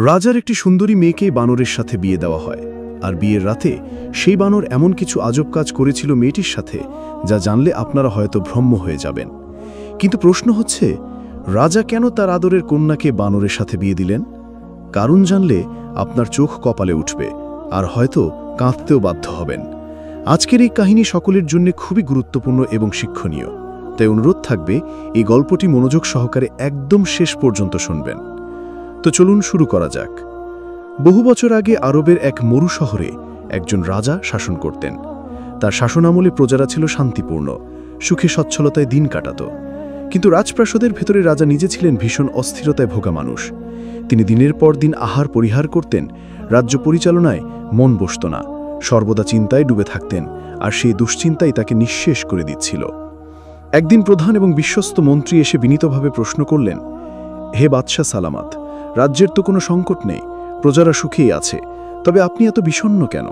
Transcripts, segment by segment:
রাজার একটি সুন্দরী মেয়েকে বানরের সাথে বিয়ে দেওয়া হয়, আর বিয়ের রাতে সেই বানর এমন কিছু আজব কাজ করেছিল মেয়েটির সাথে যা জানলে আপনারা হয়তো ভ্রম্য হয়ে যাবেন। কিন্তু প্রশ্ন হচ্ছে, রাজা কেন তার আদরের কন্যাকে বানরের সাথে বিয়ে দিলেন? কারণ জানলে আপনার চোখ কপালে উঠবে, আর হয়তো কাঁদতেও বাধ্য হবেন। আজকের এই কাহিনী সকলের জন্য খুবই গুরুত্বপূর্ণ এবং শিক্ষণীয়, তাই অনুরোধ থাকবে এই গল্পটি মনোযোগ সহকারে একদম শেষ পর্যন্ত শুনবেন। তো চলুন শুরু করা যাক। বহু বছর আগে আরবের এক মরু শহরে একজন রাজা শাসন করতেন। তার শাসনামলে প্রজারা ছিল শান্তিপূর্ণ, সুখে সচ্ছলতায় দিন কাটাত। কিন্তু রাজপ্রাসাদের ভেতরে রাজা নিজে ছিলেন ভীষণ অস্থিরতায় ভোগা মানুষ। তিনি দিনের পর দিন আহার পরিহার করতেন, রাজ্য পরিচালনায় মন বসত না, সর্বদা চিন্তায় ডুবে থাকতেন, আর সেই দুশ্চিন্তাই তাকে নিঃশেষ করে দিচ্ছিল। একদিন প্রধান এবং বিশ্বস্ত মন্ত্রী এসে বিনীতভাবে প্রশ্ন করলেন, হে বাদশাহ সালামাত, রাজ্যের তো কোনো সংকট নেই, প্রজারা সুখেই আছে, তবে আপনি এত বিষণ্ণ কেন?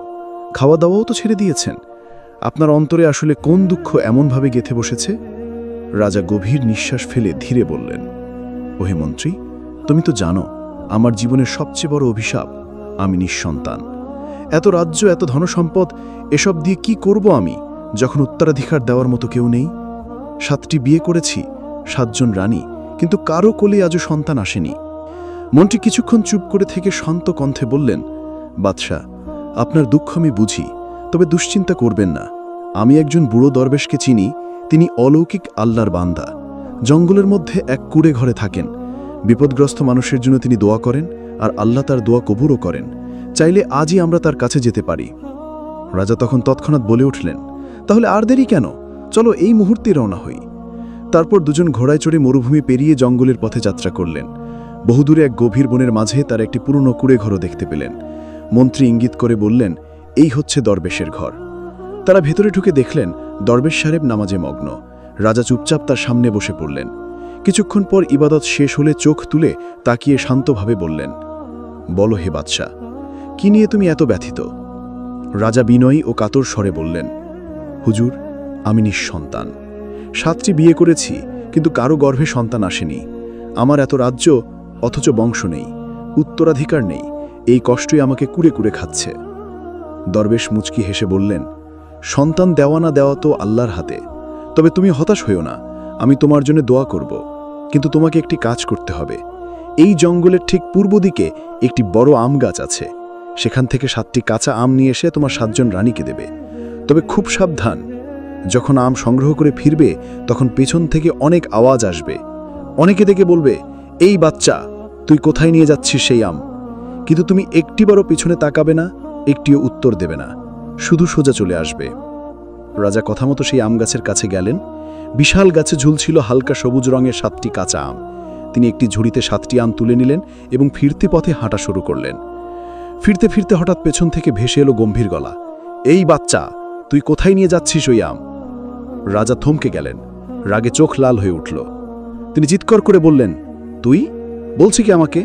খাওয়া দাওয়াও তো ছেড়ে দিয়েছেন। আপনার অন্তরে আসলে কোন দুঃখ এমনভাবে গেঁথে বসেছে? রাজা গভীর নিঃশ্বাস ফেলে ধীরে বললেন, ওহে মন্ত্রী, তুমি তো জানো আমার জীবনের সবচেয়ে বড় অভিশাপ, আমি নিঃসন্তান। এত রাজ্য, এত ধনসম্পদ, এসব দিয়ে কি করব আমি, যখন উত্তরাধিকার দেওয়ার মতো কেউ নেই? 7টি বিয়ে করেছি, 7 জন রানী, কিন্তু কারো কোলে আজও সন্তান আসেনি। মন্ত্রী কিছুক্ষণ চুপ করে থেকে শান্ত কণ্ঠে বললেন, বাদশাহ, আপনার দুঃখ আমি বুঝি, তবে দুশ্চিন্তা করবেন না। আমি একজন বুড়ো দরবেশকে চিনি, তিনি অলৌকিক আল্লাহর বান্দা। জঙ্গলের মধ্যে এক কুঁড়ে ঘরে থাকেন। বিপদগ্রস্ত মানুষের জন্য তিনি দোয়া করেন, আর আল্লাহ তার দোয়া কবুলও করেন। চাইলে আজই আমরা তার কাছে যেতে পারি। রাজা তখন তৎক্ষণাৎ বলে উঠলেন, তাহলে আর দেরি কেন, চলো এই মুহূর্তে রওনা হই। তারপর দুজন ঘোড়ায় চড়ে মরুভূমি পেরিয়ে জঙ্গলের পথে যাত্রা করলেন। বহুদূরে এক গভীর বনের মাঝে তার একটি পুরনো কুঁড়ে ঘরও দেখতে পেলেন। মন্ত্রী ইঙ্গিত করে বললেন, এই হচ্ছে দরবেশের ঘর। তারা ভেতরে ঢুকে দেখলেন দরবেশ সাহেব নামাজে মগ্ন। রাজা চুপচাপ তার সামনে বসে পড়লেন। কিছুক্ষণ পর ইবাদত শেষ হলে চোখ তুলে তাকিয়ে শান্তভাবে বললেন, বলো হে বাদশাহ, কি নিয়ে তুমি এত ব্যথিত? রাজা বিনয়ী ও কাতর স্বরে বললেন, হুজুর, আমি নিঃসন্তান। 7টি বিয়ে করেছি, কিন্তু কারো গর্ভে সন্তান আসেনি। আমার এত রাজ্য, অথচ বংশ নেই, উত্তরাধিকার নেই। এই কষ্টই আমাকে কুরে কুরে খাচ্ছে। দরবেশ মুচকি হেসে বললেন, সন্তান দেওয়া না দেওয়া তো আল্লাহর হাতে, তবে তুমি হতাশ হইও না, আমি তোমার জন্য দোয়া করব। কিন্তু তোমাকে একটি কাজ করতে হবে। এই জঙ্গলের ঠিক পূর্ব দিকে একটি বড় আম গাছ আছে, সেখান থেকে 7টি কাঁচা আম নিয়ে এসে তোমার 7 জন রানীকে দেবে। তবে খুব সাবধান, যখন আম সংগ্রহ করে ফিরবে তখন পেছন থেকে অনেক আওয়াজ আসবে। অনেকে দেখে বলবে, এই বাচ্চা, তুই কোথায় নিয়ে যাচ্ছিস সেই আম? কিন্তু তুমি একটিবারও পিছনে তাকাবে না, একটিও উত্তর দেবে না, শুধু সোজা চলে আসবে। রাজা কথা মতো সেই আম গাছের কাছে গেলেন। বিশাল গাছে ঝুলছিল হালকা সবুজ রঙের 7টি কাঁচা আম। তিনি একটি ঝুড়িতে 7টি আম তুলে নিলেন এবং ফিরতে পথে হাঁটা শুরু করলেন। ফিরতে ফিরতে হঠাৎ পেছন থেকে ভেসে এলো গম্ভীর গলা, এই বাচ্চা, তুই কোথায় নিয়ে যাচ্ছিস ওই আম? রাজা থমকে গেলেন, রাগে চোখ লাল হয়ে উঠল। তিনি চিৎকার করে বললেন, তুই বলছি কি আমাকে?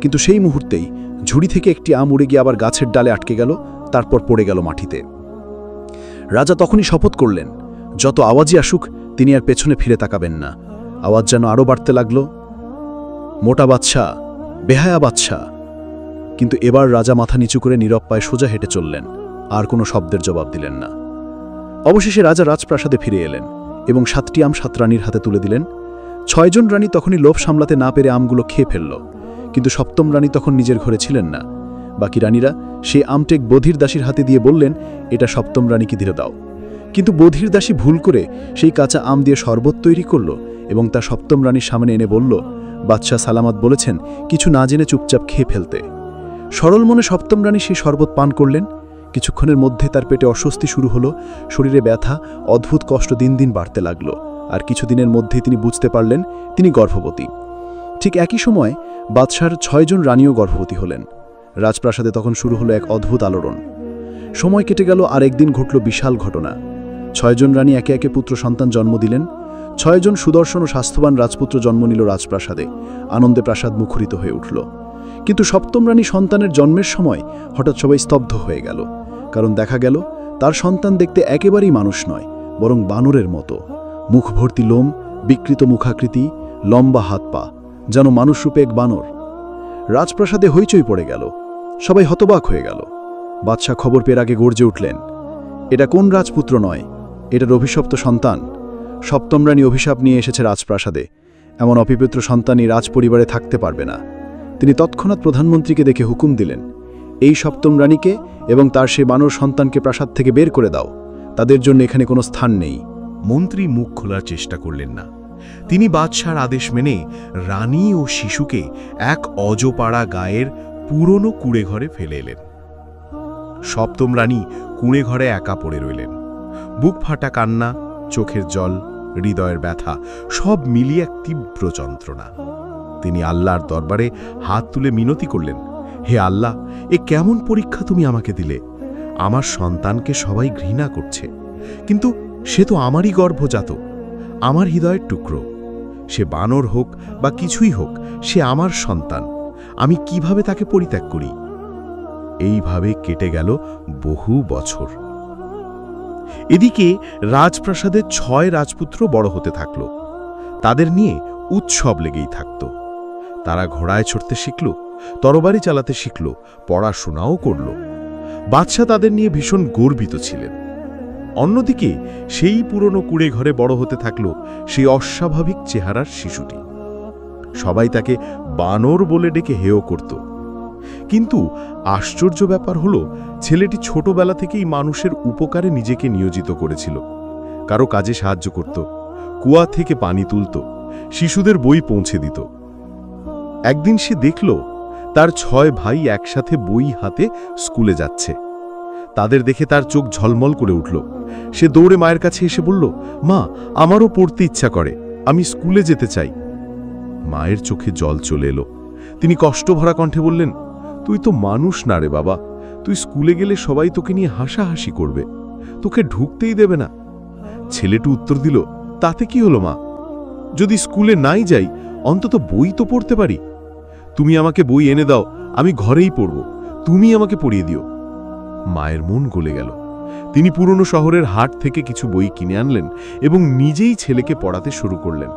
কিন্তু সেই মুহূর্তেই ঝুড়ি থেকে একটি আম উড়ে গিয়ে আবার গাছের ডালে আটকে গেল, তারপর পড়ে গেল মাটিতে। রাজা তখনই শপথ করলেন, যত আওয়াজই আসুক তিনি আর পেছনে ফিরে তাকাবেন না। আওয়াজ যেন আরও বাড়তে লাগল, মোটা বাদশা, বেহায়া বাদশা। কিন্তু এবার রাজা মাথা নিচু করে নীরব পায়ে সোজা হেঁটে চললেন, আর কোনো শব্দের জবাব দিলেন না। অবশেষে রাজা রাজপ্রাসাদে ফিরে এলেন এবং 7টি আম 7 রানীর হাতে তুলে দিলেন। 6 জন রানী তখনই লোভ সামলাতে না পেরে আমগুলো খেয়ে ফেলল, কিন্তু 7ম রানী তখন নিজের ঘরে ছিলেন না। বাকি রানীরা সেই আমটেক বধির দাসীর হাতে দিয়ে বললেন, এটা 7ম রানীকে দিয়ে দাও। কিন্তু বধির দাসী ভুল করে সেই কাঁচা আম দিয়ে শরবত তৈরি করল এবং তা 7ম রানীর সামনে এনে বলল, বাদশাহ সালামাত বলেছেন কিছু না জেনে চুপচাপ খেয়ে ফেলতে। সরল মনে 7ম রানী সেই শরবত পান করলেন। কিছুক্ষণের মধ্যে তার পেটে অস্বস্তি শুরু হলো, শরীরে ব্যথা, অদ্ভুত কষ্ট দিন দিন বাড়তে লাগল, আর কিছুদিনের মধ্যেই তিনি বুঝতে পারলেন তিনি গর্ভবতী। ঠিক একই সময় বাদশার 6 জন রানীও গর্ভবতী হলেন। রাজপ্রাসাদে তখন শুরু হলো এক অদ্ভুত আলোড়ন। সময় কেটে গেল, আর একদিন ঘটল বিশাল ঘটনা। 6 জন রানী একে একে পুত্র সন্তান জন্ম দিলেন। 6 জন সুদর্শন ও স্বাস্থ্যবান রাজপুত্র জন্ম নিল রাজপ্রাসাদে। আনন্দে প্রাসাদ মুখরিত হয়ে উঠল। কিন্তু 7ম রানী সন্তানের জন্মের সময় হঠাৎ সবাই স্তব্ধ হয়ে গেল, কারণ দেখা গেল তার সন্তান দেখতে একেবারেই মানুষ নয়, বরং বানরের মতো। মুখ ভর্তি লোম, বিকৃত মুখাকৃতি, লম্বা হাত পা, যেন মানুষরূপে এক বানর। রাজপ্রাসাদে হইচই পড়ে গেল। সবাই হতবাক হয়ে গেল। বাদশাহ খবর পেয়ে আগে গর্জে উঠলেন, এটা কোন রাজপুত্র নয়, এটার অভিশপ্ত সন্তান। সপ্তম রানী অভিশাপ নিয়ে এসেছে রাজপ্রাসাদে। এমন অপবিত্র সন্তানই রাজপরিবারে থাকতে পারবে না। তিনি তৎক্ষণাৎ প্রধানমন্ত্রীকে দেখে হুকুম দিলেন, এই সপ্তম রানীকে এবং তার সে বানর সন্তানকে প্রাসাদ থেকে বের করে দাও। তাদের জন্য এখানে কোনো স্থান নেই। মন্ত্রী মুখ খোলার চেষ্টা করলেন না। তিনি বাদশার আদেশ মেনে রানী ও শিশুকে এক অজপাড়া গায়ের পুরনো কুঁড়েঘরে ফেলে এলেন। সপ্তম রানী কুঁড়েঘরে একা পড়ে রইলেন। বুক ফাটা কান্না, চোখের জল, হৃদয়ের ব্যথা সব মিলিয়ে এক তীব্র যন্ত্রণা। তিনি আল্লাহর দরবারে হাত তুলে মিনতি করলেন, হে আল্লাহ, এ কেমন পরীক্ষা তুমি আমাকে দিলে? আমার সন্তানকে সবাই ঘৃণা করছে, কিন্তু সে তো আমারই গর্ভজাত, আমার হৃদয়ের টুকরো। সে বানর হোক বা কিছুই হোক, সে আমার সন্তান। আমি কিভাবে তাকে পরিত্যাগ করি? এইভাবে কেটে গেল বহু বছর। এদিকে রাজপ্রাসাদে 6 রাজপুত্র বড় হতে থাকল। তাদের নিয়ে উৎসব লেগেই থাকত। তারা ঘোড়ায় চড়তে শিখল, তরবারি চালাতে শিখল, পড়াশোনাও করল। বাদশাহ তাদের নিয়ে ভীষণ গর্বিত ছিলেন। অন্যদিকে সেই পুরনো কুঁড়ে ঘরে বড় হতে থাকল সেই অস্বাভাবিক চেহারার শিশুটি। সবাই তাকে বানর বলে ডেকে হেয় করত। কিন্তু আশ্চর্য ব্যাপার হলো, ছেলেটি ছোটবেলা থেকেই মানুষের উপকারে নিজেকে নিয়োজিত করেছিল। কারো কাজে সাহায্য করত, কুয়া থেকে পানি তুলত, শিশুদের বই পৌঁছে দিত। একদিন সে দেখল তার 6 ভাই একসাথে বই হাতে স্কুলে যাচ্ছে। তাদের দেখে তার চোখ ঝলমল করে উঠল। সে দৌড়ে মায়ের কাছে এসে বলল, মা, আমারও পড়তে ইচ্ছা করে, আমি স্কুলে যেতে চাই। মায়ের চোখে জল চলে এলো। তিনি কষ্টভরা কণ্ঠে বললেন, তুই তো মানুষ না রে বাবা, তুই স্কুলে গেলে সবাই তোকে নিয়ে হাসাহাসি করবে, তোকে ঢুকতেই দেবে না। ছেলেটি উত্তর দিল, তাতে কি হলো মা, যদি স্কুলে নাই যাই অন্তত বই তো পড়তে পারি। তুমি আমাকে বই এনে দাও, আমি ঘরেই পড়ব, তুমি আমাকে পড়িয়ে দিও। মায়ের মন গলে গেল। তিনি পুরনো শহরের হাট থেকে কিছু বই কিনে আনলেন এবং নিজেই ছেলেকে পড়াতে শুরু করলেন।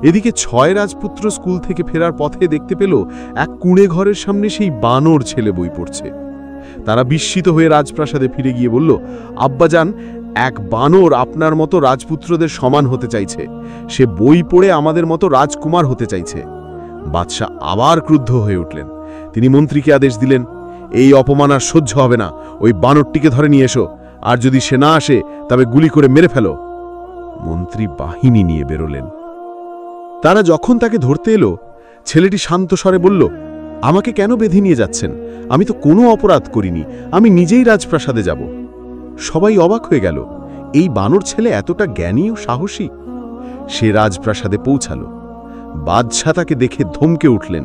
এদিকে 6 রাজপুত্র স্কুল থেকে ফেরার পথে দেখতে পেল এক কুঁড়ে ঘরের সামনে সেই বানর ছেলে বই পড়ছে। তারা বিস্মিত হয়ে রাজপ্রাসাদে ফিরে গিয়ে বলল, আব্বাজান, এক বানর আপনার মতো রাজপুত্রদের সমান হতে চাইছে। সে বই পড়ে আমাদের মতো রাজকুমার হতে চাইছে। বাদশাহ আবার ক্রুদ্ধ হয়ে উঠলেন। তিনি মন্ত্রীকে আদেশ দিলেন, এই অপমান আর সহ্য হবে না, ওই বানরটিকে ধরে নিয়ে এসো, আর যদি সে না আসে তবে গুলি করে মেরে ফেলো। মন্ত্রী বাহিনী নিয়ে বেরোলেন। তারা যখন তাকে ধরতে এলো, ছেলেটি শান্ত স্বরে বলল, আমাকে কেন বেঁধে নিয়ে যাচ্ছেন? আমি তো কোনো অপরাধ করিনি, আমি নিজেই রাজপ্রাসাদে যাব। সবাই অবাক হয়ে গেল, এই বানর ছেলে এতটা জ্ঞানী ও সাহসী। সে রাজপ্রাসাদে পৌঁছালো। বাদশাহ তাকে দেখে ধমকে উঠলেন,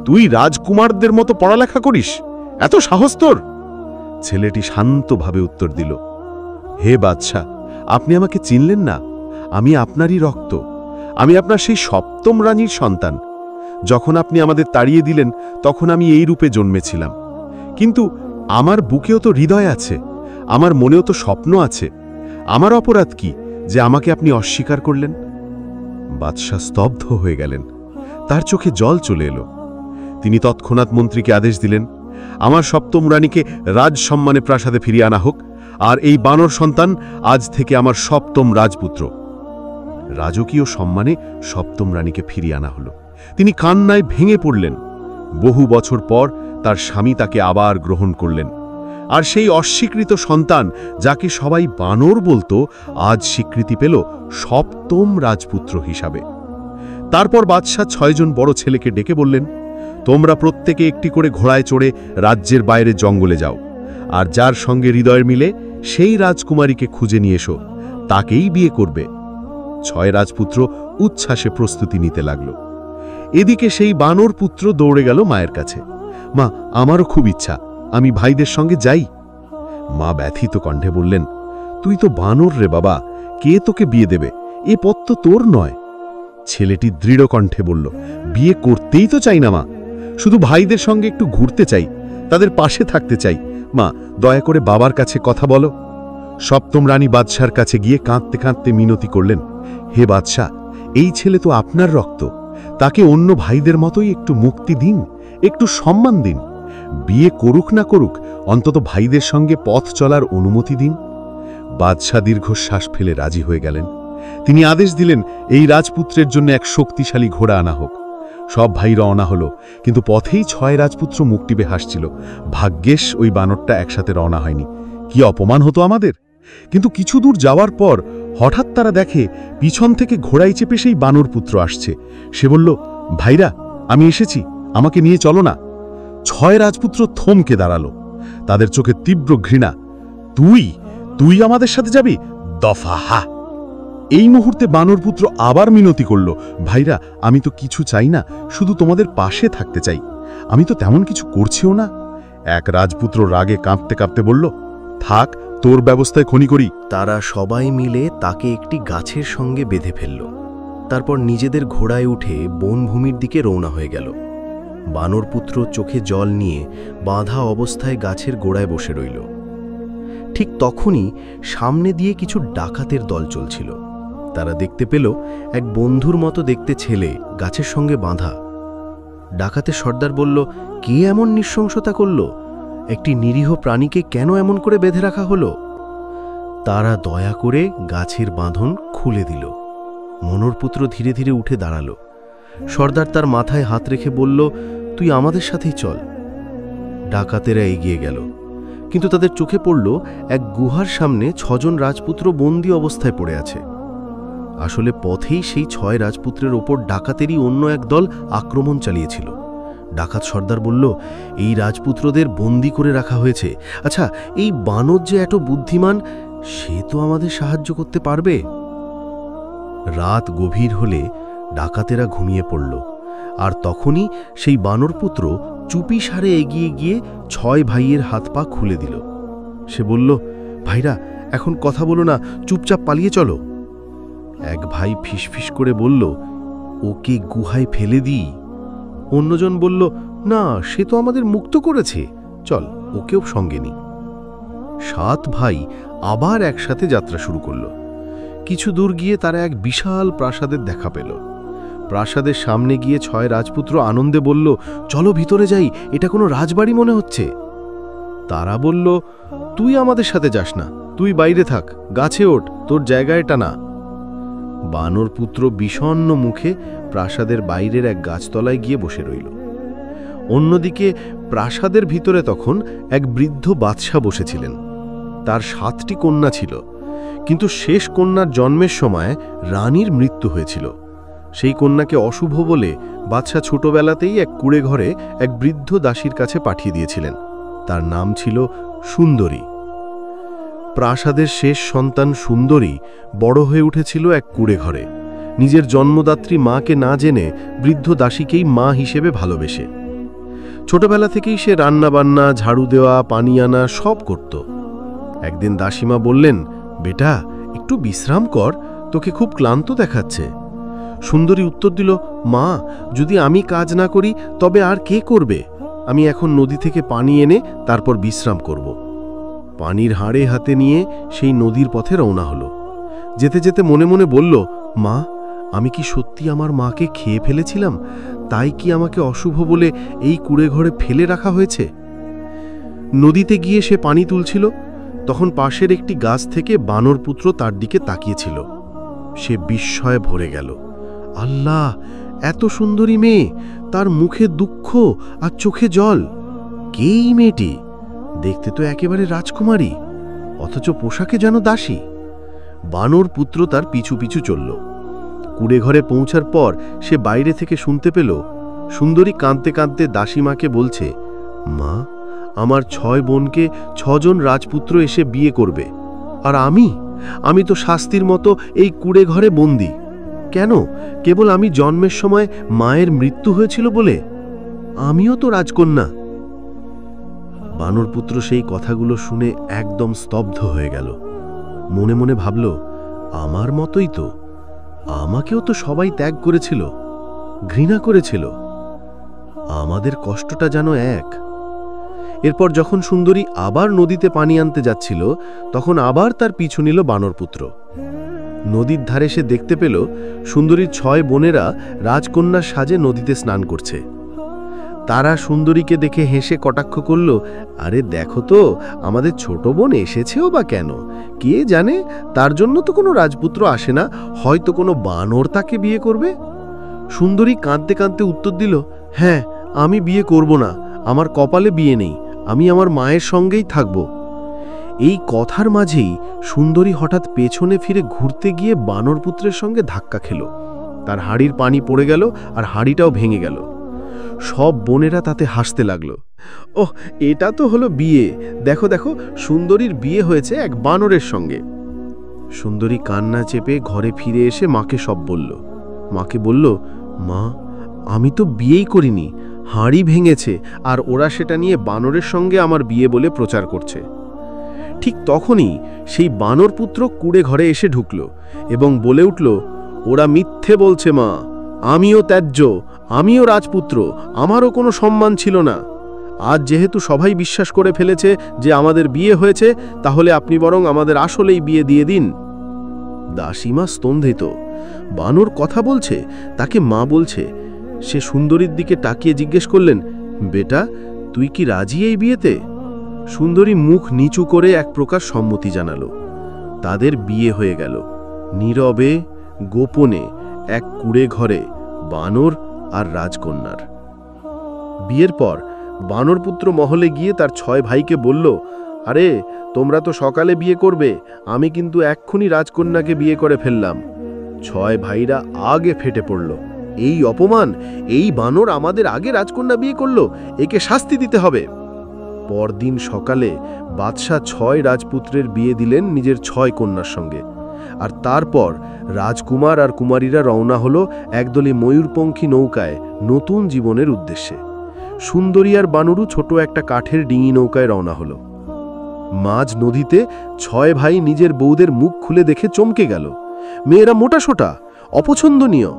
তুই রাজকুমারদের মতো পড়ালেখা করিস, এত সাহস তোর? ছেলেটি শান্তভাবে উত্তর দিল, হে বাদশাহ, আপনি আমাকে চিনলেন না? আমি আপনারই রক্ত, আমি আপনার সেই সপ্তম রানীর সন্তান। যখন আপনি আমাদের তাড়িয়ে দিলেন তখন আমি এই রূপে জন্মেছিলাম, কিন্তু আমার বুকেও তো হৃদয় আছে, আমার মনেও তো স্বপ্ন আছে। আমার অপরাধ কি যে আমাকে আপনি অস্বীকার করলেন? বাদশাহ স্তব্ধ হয়ে গেলেন। তার চোখে জল চলে এলো। তিনি তৎক্ষণাৎ মন্ত্রীকে আদেশ দিলেন, আমার সপ্তম রানীকে রাজসম্মানে প্রাসাদে ফিরিয়ে আনা হোক, আর এই বানর সন্তান আজ থেকে আমার সপ্তম রাজপুত্র। রাজকীয় সম্মানে সপ্তম রানীকে ফিরিয়ে আনা হল। তিনি কান্নায় ভেঙে পড়লেন। বহু বছর পর তার স্বামী তাকে আবার গ্রহণ করলেন, আর সেই অস্বীকৃত সন্তান যাকে সবাই বানর বলতো আজ স্বীকৃতি পেল সপ্তম রাজপুত্র হিসাবে। তারপর বাদশাহ 6 জন বড় ছেলেকে ডেকে বললেন, তোমরা প্রত্যেকে একটি করে ঘোড়ায় চড়ে রাজ্যের বাইরে জঙ্গলে যাও, আর যার সঙ্গে হৃদয়ের মিলে সেই রাজকুমারীকে খুঁজে নিয়ে এসো, তাকেই বিয়ে করবে। 6 রাজপুত্র উচ্ছ্বাসে প্রস্তুতি নিতে লাগল। এদিকে সেই বানর পুত্র দৌড়ে গেল মায়ের কাছে, মা, আমারও খুব ইচ্ছা, আমি ভাইদের সঙ্গে যাই। মা ব্যথিত কণ্ঠে বললেন, তুই তো বানর রে বাবা, কে তোকে বিয়ে দেবে? এ পথ তো তোর নয়। ছেলেটি দৃঢ় কণ্ঠে বলল, বিয়ে করতেই তো চাই না মা, শুধু ভাইদের সঙ্গে একটু ঘুরতে চাই, তাদের পাশে থাকতে চাই। মা, দয়া করে বাবার কাছে কথা বলো। সপ্তম রানী বাদশার কাছে গিয়ে কাঁদতে কাঁদতে মিনতি করলেন, হে বাদশাহ, এই ছেলে তো আপনার রক্ত, তাকে অন্য ভাইদের মতোই একটু মুক্তি দিন, একটু সম্মান দিন। বিয়ে করুক না করুক, অন্তত ভাইদের সঙ্গে পথ চলার অনুমতি দিন। বাদশাহ দীর্ঘশ্বাস ফেলে রাজি হয়ে গেলেন। তিনি আদেশ দিলেন, এই রাজপুত্রের জন্য এক শক্তিশালী ঘোড়া আনা হোক। সব ভাই রওনা হলো, কিন্তু পথেই 6 রাজপুত্র মুখ টিপে হাসছিল। ভাগ্যেশ ওই বানরটা একসাথে রওনা হয়নি। কি অপমান হতো আমাদের! কিন্তু কিছু দূর যাওয়ার পর হঠাৎ তারা দেখে পিছন থেকে ঘোড়ায় চেপে সেই বানর পুত্র আসছে। সে বলল, ভাইরা, আমি এসেছি, আমাকে নিয়ে চলো না। 6 রাজপুত্র থমকে দাঁড়ালো, তাদের চোখে তীব্র ঘৃণা। তুই তুই আমাদের সাথে যাবি? দফা হা! এই মুহূর্তে বানরপুত্র আবার মিনতি করল, ভাইরা, আমি তো কিছু চাই না, শুধু তোমাদের পাশে থাকতে চাই। আমি তো তেমন কিছু করছিও না। এক রাজপুত্র রাগে কাঁপতে কাঁপতে বলল, থাক, তোর ব্যবস্থায় খনি করি। তারা সবাই মিলে তাকে একটি গাছের সঙ্গে বেঁধে ফেলল। তারপর নিজেদের ঘোড়ায় উঠে বনভূমির দিকে রওনা হয়ে গেল। বানরপুত্র চোখে জল নিয়ে বাঁধা অবস্থায় গাছের গোড়ায় বসে রইল। ঠিক তখনই সামনে দিয়ে কিছু ডাকাতের দল চলছিল। তারা দেখতে পেল এক বন্ধুর মতো দেখতে ছেলে গাছের সঙ্গে বাঁধা। ডাকাতের সর্দার বলল, কে এমন নৃশংসতা করল? একটি নিরীহ প্রাণীকে কেন এমন করে বেঁধে রাখা হলো? তারা দয়া করে গাছের বাঁধন খুলে দিল। মনোরপুত্র ধীরে ধীরে উঠে দাঁড়াল। সর্দার তার মাথায় হাত রেখে বলল, তুই আমাদের সাথেই চল। ডাকাতেরা এগিয়ে গেল, কিন্তু তাদের চোখে পড়ল এক গুহার সামনে 6 জন রাজপুত্র বন্দী অবস্থায় পড়ে আছে। আসলে পথেই সেই 6 রাজপুত্রের ওপর ডাকাতেরই অন্য এক দল আক্রমণ চালিয়েছিল। ডাকাত সর্দার বলল, এই রাজপুত্রদের বন্দী করে রাখা হয়েছে। আচ্ছা, এই বানর যে এত বুদ্ধিমান, সে তো আমাদের সাহায্য করতে পারবে। রাত গভীর হলে ডাকাতেরা ঘুমিয়ে পড়ল, আর তখনই সেই বানরপুত্র চুপি সারে এগিয়ে গিয়ে 6 ভাইয়ের হাত পা খুলে দিল। সে বলল, ভাইরা, এখন কথা বলো না, চুপচাপ পালিয়ে চলো। এক ভাই ফিসফিস করে বলল, ওকে গুহায় ফেলে দিই। অন্যজন বলল, না, সে তো আমাদের মুক্ত করেছে, চল ওকেও সঙ্গে নি। 7 ভাই আবার একসাথে যাত্রা শুরু করল। কিছু দূর গিয়ে তারা এক বিশাল প্রাসাদের দেখা পেল। প্রাসাদের সামনে গিয়ে 6 রাজপুত্র আনন্দে বলল, চলো ভিতরে যাই, এটা কোনো রাজবাড়ি মনে হচ্ছে। তারা বলল, তুই আমাদের সাথে যাস না, তুই বাইরে থাক, গাছে ওঠ, তোর জায়গা এটা না। বানরপুত্র বিষণ্ণ মুখে প্রাসাদের বাইরের এক গাছতলায় গিয়ে বসে রইল। অন্যদিকে প্রাসাদের ভিতরে তখন এক বৃদ্ধ বাদশাহ বসেছিলেন। তার 7টি কন্যা ছিল, কিন্তু শেষ কন্যার জন্মের সময় রানীর মৃত্যু হয়েছিল। সেই কন্যাকে অশুভ বলে বাদশাহ ছোটবেলাতেই এক কুঁড়ে ঘরে এক বৃদ্ধ দাসীর কাছে পাঠিয়ে দিয়েছিলেন। তার নাম ছিল সুন্দরী। প্রাসাদের শেষ সন্তান সুন্দরী বড় হয়ে উঠেছিল এক কুঁড়ে ঘরে, নিজের জন্মদাত্রী মাকে না জেনে বৃদ্ধ দাসীকেই মা হিসেবে ভালোবেসে। ছোটবেলা থেকেই সে রান্নাবান্না, ঝাড়ু দেওয়া, পানি আনা সব করত। একদিন দাসীমা বললেন, বেটা, একটু বিশ্রাম কর, তোকে খুব ক্লান্ত দেখাচ্ছে। সুন্দরী উত্তর দিল, মা, যদি আমি কাজ না করি তবে আর কে করবে? আমি এখন নদী থেকে পানি এনে তারপর বিশ্রাম করব। পানির হাঁড়ে হাতে নিয়ে সেই নদীর পথে রওনা হলো। যেতে যেতে মনে মনে বলল, মা, আমি কি সত্যি আমার মাকে খেয়ে ফেলেছিলাম? তাই কি আমাকে অশুভ বলে এই কুঁড়ে ঘরে ফেলে রাখা হয়েছে? নদীতে গিয়ে সে পানি তুলছিল, তখন পাশের একটি গাছ থেকে বানরপুত্র তার দিকে তাকিয়েছিল। সে বিস্ময়ে ভরে গেল। আল্লাহ, এত সুন্দরী মেয়ে, তার মুখে দুঃখ আর চোখে জল। কে এই মেয়েটি? দেখতে তো একেবারে রাজকুমারী, অথচ পোশাকে যেন দাসী। বানরপুত্র তার পিছু পিছু চলল। কুঁড়ে ঘরে পৌঁছার পর সে বাইরে থেকে শুনতে পেল সুন্দরী কাঁদতে কাঁদতে দাসীমাকে বলছে, মা, আমার 6 বোনকে 6 জন রাজপুত্র এসে বিয়ে করবে, আর আমি তো শাস্তির মতো এই কুঁড়ে ঘরে বন্দী। কেন? কেবল আমি জন্মের সময় মায়ের মৃত্যু হয়েছিল বলে? আমিও তো রাজকন্যা। বানরপুত্র সেই কথাগুলো শুনে একদম স্তব্ধ হয়ে গেল। মনে মনে ভাবল, আমার মতোই তো, আমাকেও তো সবাই ত্যাগ করেছিল, ঘৃণা করেছিল। আমাদের কষ্টটা যেন এক। এরপর যখন সুন্দরী আবার নদীতে পানি আনতে যাচ্ছিল, তখন আবার তার পিছু নিল বানরপুত্র। নদীর ধারে সে দেখতে পেল সুন্দরীর 6 বোনেরা রাজকন্যার সাজে নদীতে স্নান করছে। তারা সুন্দরীকে দেখে হেসে কটাক্ষ করল, আরে দেখো তো, আমাদের ছোট বোন এসেছেও বা কেন? কে জানে, তার জন্য তো কোনো রাজপুত্র আসে না, হয়তো কোনো বানর তাকে বিয়ে করবে। সুন্দরী কাঁদতে কাঁদতে উত্তর দিল, হ্যাঁ, আমি বিয়ে করব না, আমার কপালে বিয়ে নেই, আমি আমার মায়ের সঙ্গেই থাকব। এই কথার মাঝেই সুন্দরী হঠাৎ পেছনে ফিরে ঘুরতে গিয়ে বানর পুত্রের সঙ্গে ধাক্কা খেল। তার হাঁড়ির পানি পড়ে গেল আর হাঁড়িটাও ভেঙে গেল। সব বোনেরা তাতে হাসতে লাগলো। ওহ, এটা তো হলো বিয়ে, দেখো দেখো, সুন্দরীর বিয়ে হয়েছে এক বানরের সঙ্গে। সুন্দরী কান্না চেপে ঘরে ফিরে এসে মাকে সব বলল। মাকে বলল, মা, আমি তো বিয়েই করিনি, হাঁড়ি ভেঙেছে আর ওরা সেটা নিয়ে বানরের সঙ্গে আমার বিয়ে বলে প্রচার করছে। ঠিক তখনই সেই বানর পুত্র কুড়ে ঘরে এসে ঢুকল এবং বলে উঠল, ওরা মিথ্যে বলছে মা, আমিও ত্যায্য, আমিও রাজপুত্র, আমারও কোনো সম্মান ছিল না। আজ যেহেতু সবাই বিশ্বাস করে ফেলেছে যে আমাদের বিয়ে হয়েছে, তাহলে আপনি বরং আমাদের আসলেই বিয়ে দিয়ে দিন। দাসীমা স্তম্ভিত, বানর কথা বলছে, তাকে মা বলছে। সে সুন্দরীর দিকে তাকিয়ে জিজ্ঞেস করলেন, বেটা, তুই কি রাজি এই বিয়েতে? সুন্দরী মুখ নিচু করে এক প্রকার সম্মতি জানালো। তাদের বিয়ে হয়ে গেল, নীরবে, গোপনে, এক কুড়ে ঘরে, বানর আর রাজকন্যার। বিয়ের পর বানরপুত্র মহলে গিয়ে তার 6 ভাইকে বলল, আরে তোমরা তো সকালে বিয়ে করবে, আমি কিন্তু এক্ষুনি রাজকন্যাকে বিয়ে করে ফেললাম। 6 ভাইরা আগে ফেটে পড়ল, এই অপমান, এই বানর আমাদের আগে রাজকন্যা বিয়ে করল, একে শাস্তি দিতে হবে। পরদিন সকালে বাদশাহ 6 রাজপুত্রের বিয়ে দিলেন নিজের 6 কন্যার সঙ্গে। আর তারপর রাজকুমার আর কুমারীরা রওনা হলো একদলে ময়ূরপঙ্খী নৌকায় নতুন জীবনের উদ্দেশ্যে। সুন্দরী আর বানরু ছোট একটা কাঠের ডিঙি নৌকায় রওনা হলো। মাঝ নদীতে 6 ভাই নিজের বউদের মুখ খুলে দেখে চমকে গেল। মেয়েরা মোটাসোটা, অপছন্দনীয়।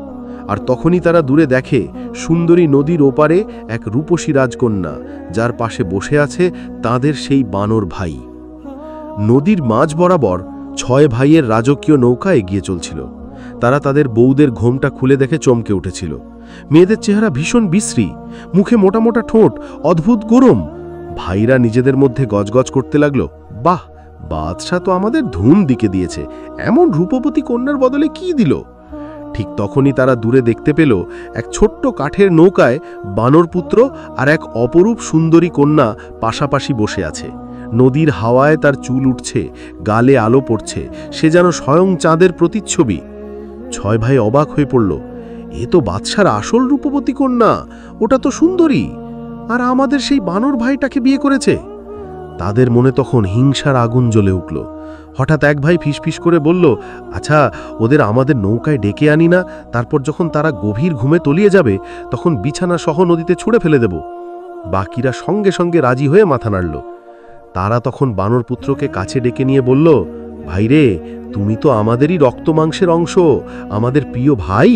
আর তখনই তারা দূরে দেখে সুন্দরী নদীর ওপারে এক রূপসী রাজকন্যা, যার পাশে বসে আছে তাদের সেই বানর ভাই। নদীর মাঝ বরাবর 6 ভাইয়ের রাজকীয় নৌকা এগিয়ে চলছিল। তারা তাদের বউদের ঘোমটা খুলে দেখে চমকে উঠেছিল। মেয়েদের চেহারা ভীষণ বিশ্রী, মুখে মোটা মোটা ঠোঁট, অদ্ভুত গরম। ভাইরা নিজেদের মধ্যে গজগজ করতে লাগলো, বাহ, বাদশাহ তো আমাদের ধুম দিকে দিয়েছে, এমন রূপবতী কন্যার বদলে কি দিল? ঠিক তখনই তারা দূরে দেখতে পেল এক ছোট্ট কাঠের নৌকায় বানরপুত্র আর এক অপরূপ সুন্দরী কন্যা পাশাপাশি বসে আছে। নদীর হাওয়ায় তার চুল উঠছে, গালে আলো পড়ছে, সে যেন স্বয়ং চাঁদের প্রতিচ্ছবি। 6 ভাই অবাক হয়ে পড়ল, এ তো বাদশার আসল রূপবতী কন্যা, ওটা তো সুন্দরী, আর আমাদের সেই বানর ভাইটাকে বিয়ে করেছে। তাদের মনে তখন হিংসার আগুন জ্বলে উঠল। হঠাৎ এক ভাই ফিসফিস করে বলল, আচ্ছা, ওদের আমাদের নৌকায় ডেকে আনি না, তারপর যখন তারা গভীর ঘুমে তলিয়ে যাবে তখন বিছানা সহ নদীতে ছুঁড়ে ফেলে দেব। বাকিরা সঙ্গে সঙ্গে রাজি হয়ে মাথা নাড়ল। তারা তখন বানরপুত্রকে কাছে ডেকে নিয়ে বলল, ভাইরে, তুমি তো আমাদেরই রক্ত মাংসের অংশ, আমাদের প্রিয় ভাই,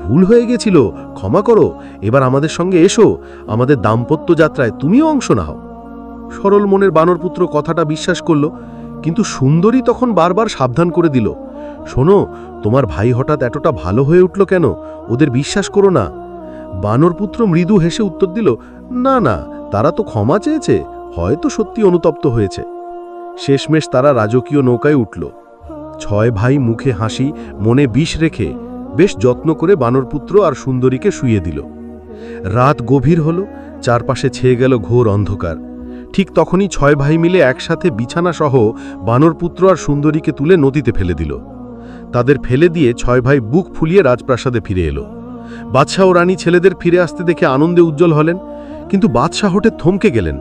ভুল হয়ে গেছিল, ক্ষমা করো, এবার আমাদের সঙ্গে এসো, আমাদের দাম্পত্য যাত্রায় তুমিও অংশ নাও। সরল মনের বানরপুত্র কথাটা বিশ্বাস করল, কিন্তু সুন্দরী তখন বারবার সাবধান করে দিল, শোনো, তোমার ভাই হঠাৎ এতটা ভালো হয়ে উঠল কেন, ওদের বিশ্বাস করো না। বানরপুত্র মৃদু হেসে উত্তর দিল, না না, তারা তো ক্ষমা চেয়েছে, হয়তো সত্যি অনুতপ্ত হয়েছে। শেষমেশ তারা রাজকীয় নৌকায় উঠল। 6 ভাই মুখে হাসি, মনে বিষ রেখে বেশ যত্ন করে বানরপুত্র আর সুন্দরীকে শুইয়ে দিল। রাত গভীর হল, চারপাশে ছেয়ে গেল ঘোর অন্ধকার। ঠিক তখনই 6 ভাই মিলে একসাথে বিছানা সহ বানরপুত্র আর সুন্দরীকে তুলে নদীতে ফেলে দিল। তাদের ফেলে দিয়ে 6 ভাই বুক ফুলিয়ে রাজপ্রাসাদে ফিরে এলো। বাদশাহ ও রানী ছেলেদের ফিরে আসতে দেখে আনন্দে উজ্জ্বল হলেন, কিন্তু বাদশাহ হঠাৎ থমকে গেলেন।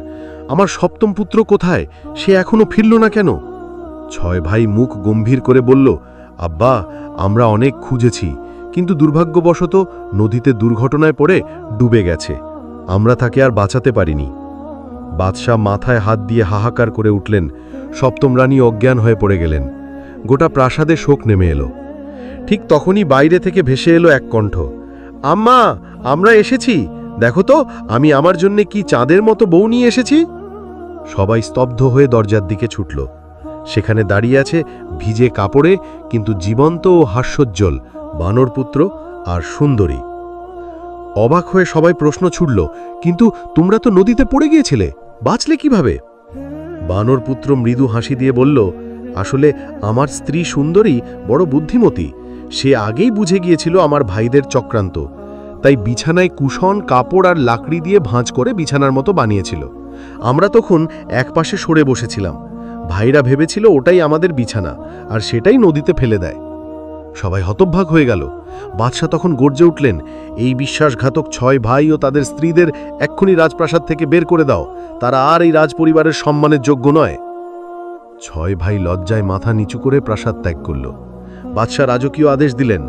আমার 7ম পুত্র কোথায়, সে এখনো ফিরল না কেন? 6 ভাই মুখ গম্ভীর করে বলল, আব্বা, আমরা অনেক খুঁজেছি, কিন্তু দুর্ভাগ্যবশত নদীতে দুর্ঘটনায় পড়ে ডুবে গেছে, আমরা তাকে আর বাঁচাতে পারিনি। বাদশাহ মাথায় হাত দিয়ে হাহাকার করে উঠলেন। 7ম রানী অজ্ঞান হয়ে পড়ে গেলেন। গোটা প্রাসাদে শোক নেমে এলো। ঠিক তখনই বাইরে থেকে ভেসে এলো এক কণ্ঠ, আম্মা, আমরা এসেছি, দেখো তো আমি আমার জন্য কি চাঁদের মতো বউ নিয়ে এসেছি। সবাই স্তব্ধ হয়ে দরজার দিকে ছুটল। সেখানে দাঁড়িয়ে আছে ভিজে কাপড়ে কিন্তু জীবন্ত ও হাস্যোজ্জ্বল বানরপুত্র আর সুন্দরী। অবাক হয়ে সবাই প্রশ্ন ছুড়ল, কিন্তু তোমরা তো নদীতে পড়ে গিয়েছিলে, বাঁচলে কিভাবে? বানরপুত্র মৃদু হাসি দিয়ে বলল, আসলে আমার স্ত্রী সুন্দরী বড় বুদ্ধিমতী। সে আগেই বুঝে গিয়েছিল আমার ভাইদের চক্রান্ত, তাই বিছানায় কুশন, কাপড় আর লাকড়ি দিয়ে ভাঁজ করে বিছানার মতো বানিয়েছিল। আমরা তখন একপাশে সরে বসেছিলাম। ভাইরা ভেবেছিল ওটাই আমাদের বিছানা, আর সেটাই নদীতে ফেলে দেয়। সবাই হতভম্ব হয়ে গেল। বাদশাহ তখন গর্জে উঠলেন, এই বিশ্বাসঘাতক 6 ভাই ও তাদের স্ত্রীদের এক্ষুনি রাজপ্রাসাদ থেকে বের করে দাও। তারা আর এই রাজপরিবারের সম্মানের যোগ্য নয়। 6 ভাই লজ্জায় মাথা নিচু করে প্রাসাদ ত্যাগ করল। বাদশাহ রাজকীয় আদেশ দিলেন,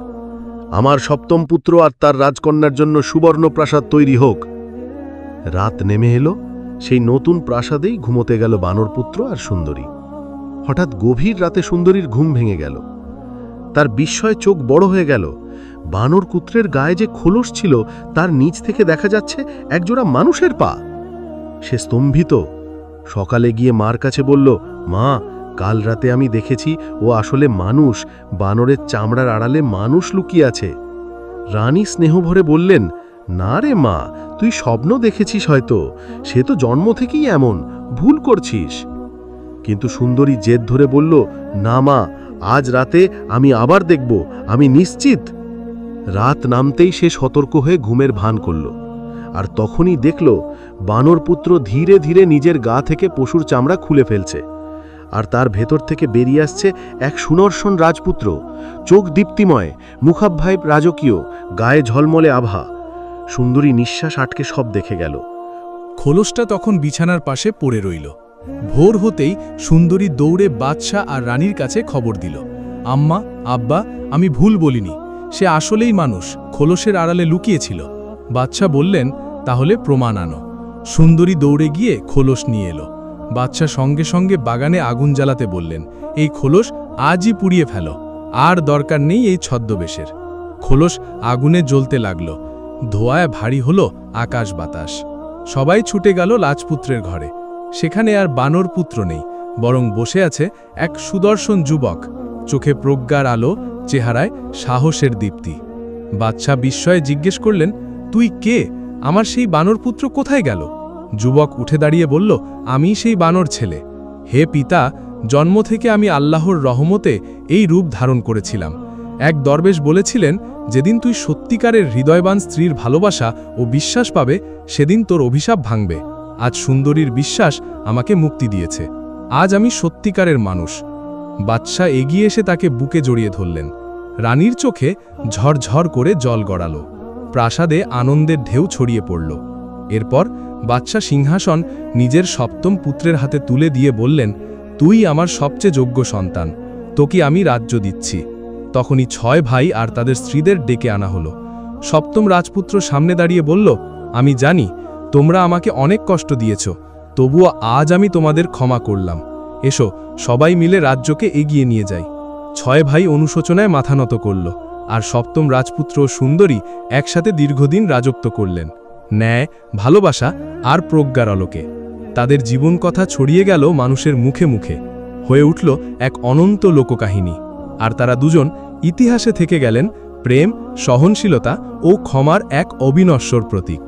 আমার 7ম পুত্র আর তার রাজকন্যার জন্য সুবর্ণ প্রাসাদ তৈরি হোক। রাত নেমে এলো। সেই নতুন প্রাসাদেই ঘুমোতে গেল বানরপুত্র আর সুন্দরী। হঠাৎ গভীর রাতে সুন্দরীর ঘুম ভেঙে গেল। তার বিস্ময়ে চোখ বড় হয়ে গেল। বানরপুত্রের গায়ে যে খোলস ছিল তার নিচ থেকে দেখা যাচ্ছে একজোড়া মানুষের পা। সে স্তম্ভিত। সকালে গিয়ে মার কাছে বলল, মা, কাল রাতে আমি দেখেছি ও আসলে মানুষ, বানরের চামড়ার আড়ালে মানুষ লুকিয়ে আছে। রানী স্নেহভরে বললেন, না রে মা, তুই স্বপ্ন দেখেছিস হয়তো, সে তো জন্ম থেকেই এমন, ভুল করছিস। কিন্তু সুন্দরী জেদ ধরে বলল, না মা, আজ রাতে আমি আবার দেখব, আমি নিশ্চিত। রাত নামতেই সে সতর্ক হয়ে ঘুমের ভান করল, আর তখনই দেখল বানরপুত্র ধীরে ধীরে নিজের গা থেকে পশুর চামড়া খুলে ফেলছে, আর তার ভেতর থেকে বেরিয়ে আসছে এক সুদর্শন রাজপুত্র, চোখ দীপ্তিময়, মুখাবভাব রাজকীয়, গায়ে ঝলমলে আভা। সুন্দরী নিঃশ্বাস আটকে সব দেখে গেল। খোলসটা তখন বিছানার পাশে পড়ে রইল। ভোর হতেই সুন্দরী দৌড়ে বাদশাহ আর রানীর কাছে খবর দিল, আম্মা, আব্বা, আমি ভুল বলিনি, সে আসলেই মানুষ, খোলসের আড়ালে লুকিয়েছিল। বাদশাহ বললেন, তাহলে প্রমাণ আনো। সুন্দরী দৌড়ে গিয়ে খোলস নিয়ে এলো। বাদশাহ সঙ্গে সঙ্গে বাগানে আগুন জ্বালাতে বললেন, এই খোলস আজই পুড়িয়ে ফেলো, আর দরকার নেই এই ছদ্মবেশের। খোলস আগুনে জ্বলতে লাগল। ধোঁয়ায় ভারী হলো আকাশ বাতাস। সবাই ছুটে গেল রাজপুত্রের ঘরে। সেখানে আর বানরপুত্র নেই, বরং বসে আছে এক সুদর্শন যুবক, চোখে প্রজ্ঞার আলো, চেহারায় সাহসের দীপ্তি। বাদশাহ বিস্ময়ে জিজ্ঞেস করলেন, তুই কে? আমার সেই বানরপুত্র কোথায় গেল? যুবক উঠে দাঁড়িয়ে বলল, আমি সেই বানর ছেলে। হে পিতা, জন্ম থেকে আমি আল্লাহর রহমতে এই রূপ ধারণ করেছিলাম। এক দরবেশ বলেছিলেন, যেদিন তুই সত্যিকারের হৃদয়বান স্ত্রীর ভালোবাসা ও বিশ্বাস পাবে, সেদিন তোর অভিশাপ ভাঙবে। আজ সুন্দরীর বিশ্বাস আমাকে মুক্তি দিয়েছে। আজ আমি সত্যিকারের মানুষ। বাদশাহ এগিয়ে এসে তাকে বুকে জড়িয়ে ধরলেন। রানীর চোখে ঝরঝর করে জল গড়াল। প্রাসাদে আনন্দের ঢেউ ছড়িয়ে পড়ল। এরপর বাদশাহ সিংহাসন নিজের 7ম পুত্রের হাতে তুলে দিয়ে বললেন, তুই আমার সবচেয়ে যোগ্য সন্তান, তোকে আমি রাজ্য দিচ্ছি। তখনই 6 ভাই আর তাদের স্ত্রীদের ডেকে আনা হলো। 7ম রাজপুত্র সামনে দাঁড়িয়ে বলল, আমি জানি তোমরা আমাকে অনেক কষ্ট দিয়েছ, তবুও আজ আমি তোমাদের ক্ষমা করলাম। এসো, সবাই মিলে রাজ্যকে এগিয়ে নিয়ে যাই। 6 ভাই অনুশোচনায় মাথা নত করল, আর 7ম রাজপুত্র সুন্দরী একসাথে দীর্ঘদিন রাজত্ব করলেন, ন্যায়, ভালোবাসা আর প্রজ্ঞার আলোকে। তাদের জীবন কথা ছড়িয়ে গেল মানুষের মুখে মুখে, হয়ে উঠল এক অনন্ত লোককাহিনী। আর তারা দুজন ইতিহাসে থেকে গেলেন প্রেম, সহনশীলতা ও ক্ষমার এক অবিনশ্বর প্রতীক।